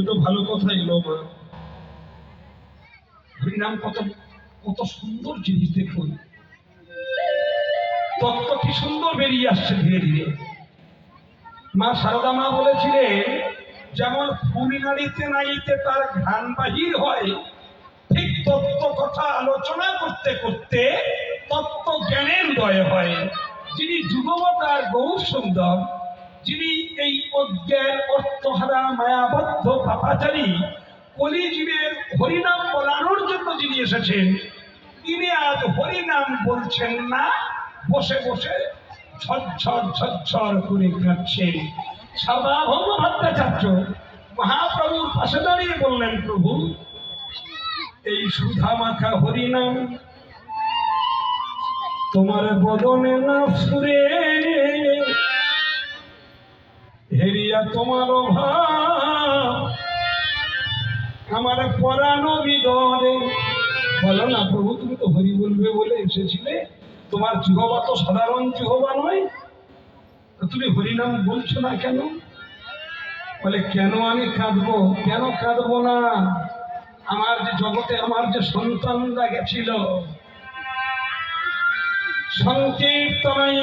দুটো ভালো কথা এলো মা। হরিনাম কত কত সুন্দর জিনিস, দেখুন তত্ত্ব কি সুন্দর বেরিয়ে আসছে ধীরে ধীরে। মা সারদা মা বলেছিলেন, যেমন ফুল নাড়িতে নাড়িতে তার ঘ্রাণ বাহির হয়, ঠিক তত্ত্ব কথা আলোচনা করতে করতে তত্ত্ব জ্ঞানের উদয় হয়। যিনি যুগবতার গৌর সুন্দর, যিনি এই অজ্ঞান অর্থহারা মায়াবদ্ধ পাপাচারী কলিজীবের হরিনাম বলানোর জন্য যিনি এসেছেন, তিনি আজ হরিনাম বলছেন না, বসে বসে ঝরঝর ঝরঝর করে কাঁদছেন। সার্বভৌম ভট্টাচার্য মহাপ্রভুর পাশে দাঁড়িয়ে বললেন, প্রভু এই সুধা মাখা হরিনাম তোমার বদনে না সুরে, হেরিয়া তোমার ভাব আমার পরাণ বিদরে। বলো না প্রভু, তুমি তো হরি বলবে বলে এসেছিলে, তোমার জিহবা তো সাধারণ জিহবা নয়, তুমি হরিনাম বলছো না কেন? বলে কেন আমি কাঁদবো? কেন কাঁদবো না? আমার যে জগতে আমার যে সন্তানরা গেছিল সংকীর্তনায়